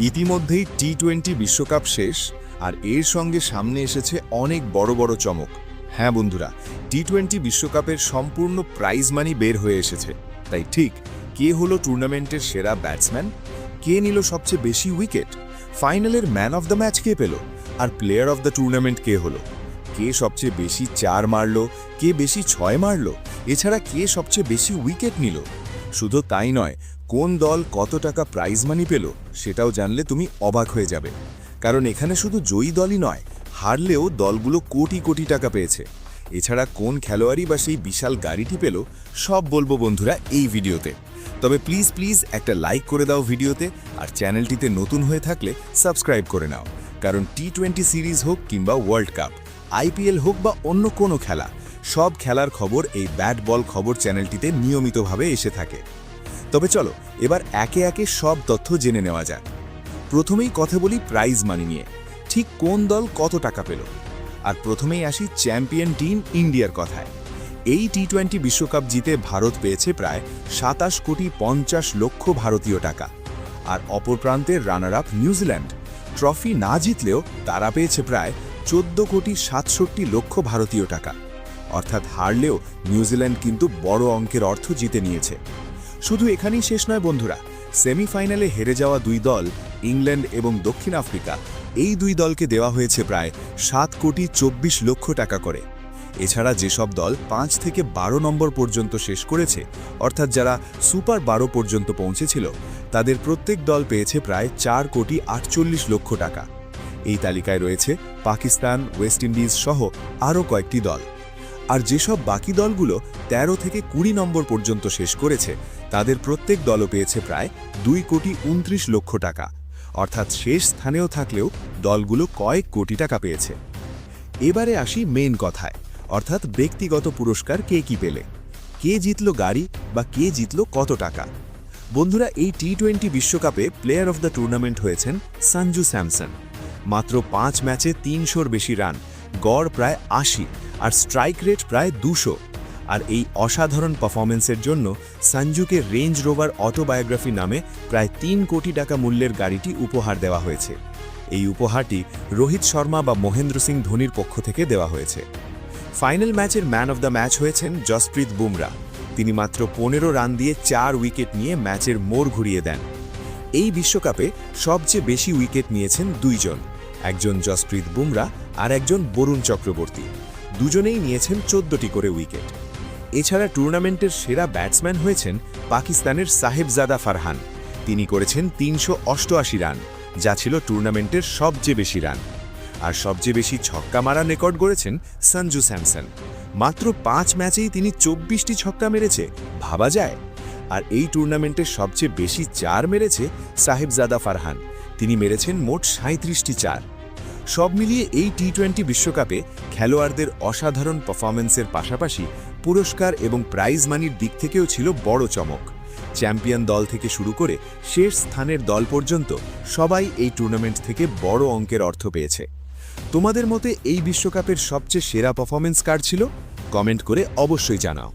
ইতিমধ্যেই টি-20 বিশ্বকাপ শেষ আর এর সঙ্গে সামনে এসেছে অনেক বড় বড় চমক। হ্যাঁ বন্ধুরা, টি-20 বিশ্বকাপের সম্পূর্ণ প্রাইজ মানি বের হয়ে এসেছে। তাই ঠিক, কে হলো টুর্নামেন্টের সেরা ব্যাটসম্যান, কে নিল সবচেয়ে বেশি উইকেট, ফাইনালের ম্যান অফ দ্য ম্যাচ কে পেল, আর প্লেয়ার অফ দ্য টুর্নামেন্ট কে হলো, কে সবচেয়ে বেশি 4 মারল, কে বেশি 6 মারল, এছাড়া কে সবচেয়ে বেশি উইকেট নিল। শুধু তাই নয়, কোন দল কত টাকা প্রাইজ মানি পেল সেটাও জানলে তুমি অবাক হয়ে যাবে। কারণ এখানে শুধু জয়ী দলই নয়, হারলেও দলগুলো কোটি কোটি টাকা পেয়েছে। এছাড়া কোন খেলোয়াড়ই বা সেই বিশাল গাড়িটি পেল, সব বলবো বন্ধুরা এই ভিডিওতে। তবে প্লিজ প্লিজ একটা লাইক করে দাও ভিডিওতে, আর চ্যানেলটিতে নতুন হয়ে থাকলে সাবস্ক্রাইব করে নাও। কারণ টি-20 সিরিজ হোক কিংবা ওয়ার্ল্ড কাপ, আইপিএল হোক বা অন্য কোনো খেলা, সব খেলার খবর এই ব্যাট বল খবর চ্যানেলটিতে নিয়মিতভাবে এসে থাকে। তবে চলো এবার একে একে সব তথ্য জেনে নেওয়া যাক। প্রথমেই কথা বলি প্রাইজ মানি নিয়ে, ঠিক কোন দল কত টাকা পেল। আর প্রথমেই আসি চ্যাম্পিয়ন টিম ইন্ডিয়ার কথায়। এই টি-20 বিশ্বকাপ জিতে ভারত পেয়েছে প্রায় 27 কোটি 50 লক্ষ ভারতীয় টাকা। আর অপর প্রান্তের রানার আপ নিউজিল্যান্ড ট্রফি না জিতলেও তারা পেয়েছে প্রায় 14 কোটি 67 লক্ষ ভারতীয় টাকা। অর্থাৎ হারলেও নিউজিল্যান্ড কিন্তু বড় অঙ্কের অর্থ জিতে নিয়েছে। শুধু এখানেই শেষ নয় বন্ধুরা, সেমিফাইনালে হেরে যাওয়া দুই দল ইংল্যান্ড এবং দক্ষিণ আফ্রিকা, এই দুই দলকে দেওয়া হয়েছে প্রায় 7 কোটি 24 লক্ষ টাকা করে। এছাড়া যেসব দল 5 থেকে 12 নম্বর পর্যন্ত শেষ করেছে, অর্থাৎ যারা সুপার 12 পর্যন্ত পৌঁছেছিল, তাদের প্রত্যেক দল পেয়েছে প্রায় 4 কোটি 48 লক্ষ টাকা। এই তালিকায় রয়েছে পাকিস্তান, ওয়েস্ট ইন্ডিজ সহ আরও কয়েকটি দল। আর যেসব বাকি দলগুলো 13 থেকে 20 নম্বর পর্যন্ত শেষ করেছে, তাদের প্রত্যেক দলও পেয়েছে প্রায় 2 কোটি 29 লক্ষ টাকা। অর্থাৎ শেষ স্থানেও থাকলেও দলগুলো কয়েক কোটি টাকা পেয়েছে। এবারে আসি মেইন কথায়, অর্থাৎ ব্যক্তিগত পুরস্কার কে কি পেলে, কে জিতল গাড়ি বা কে জিতল কত টাকা। বন্ধুরা, এই টি-20 বিশ্বকাপে প্লেয়ার অফ দ্য টুর্নামেন্ট হয়েছেন সঞ্জু স্যামসন। মাত্র 5 ম্যাচে 300-র বেশি রান, গড় প্রায় 80, আর স্ট্রাইক রেট প্রায় 200। আর এই অসাধারণ পারফরমেন্সের জন্য সঞ্জুকে রেঞ্জ রোভার অটোবায়োগ্রাফি নামে প্রায় 3 কোটি টাকা মূল্যের গাড়িটি উপহার দেওয়া হয়েছে। এই উপহারটি রোহিত শর্মা বা মহেন্দ্র সিং ধোনির পক্ষ থেকে দেওয়া হয়েছে। ফাইনাল ম্যাচের ম্যান অফ দ্য ম্যাচ হয়েছেন জসপ্রীত বুমরা। তিনি মাত্র 15 রান দিয়ে 4 উইকেট নিয়ে ম্যাচের মোড় ঘুরিয়ে দেন। এই বিশ্বকাপে সবচেয়ে বেশি উইকেট নিয়েছেন দুইজন, একজন জসপ্রীত বুমরা আর একজন বরুণ চক্রবর্তী। দুজনেই নিয়েছেন 14টি করে উইকেট। এছাড়া টুর্নামেন্টের সেরা ব্যাটসম্যান হয়েছেন পাকিস্তানের সাহেবজাদা ফারহান। তিনি করেছেন 388 রান, যা ছিল টুর্নামেন্টের সবচেয়ে বেশি রান। আর সবচেয়ে বেশি ছক্কা মারা রেকর্ড গড়েছেন সঞ্জু স্যামসন। মাত্র 5 ম্যাচেই তিনি 24টি ছক্কা মেরেছে, ভাবা যায়। আর এই টুর্নামেন্টের সবচেয়ে বেশি 4 মেরেছে সাহেবজাদা ফারহান। তিনি মেরেছেন মোট 37টি 4। সব মিলিয়ে এই টি-20 বিশ্বকাপে খেলোয়াড়দের অসাধারণ পারফরমেন্সের পাশাপাশি পুরস্কার এবং প্রাইজ মানির দিক থেকেও ছিল বড় চমক। চ্যাম্পিয়ন দল থেকে শুরু করে শেষ স্থানের দল পর্যন্ত সবাই এই টুর্নামেন্ট থেকে বড় অঙ্কের অর্থ পেয়েছে। তোমাদের মতে এই বিশ্বকাপের সবচেয়ে সেরা পারফরমেন্স কার ছিল? কমেন্ট করে অবশ্যই জানাও।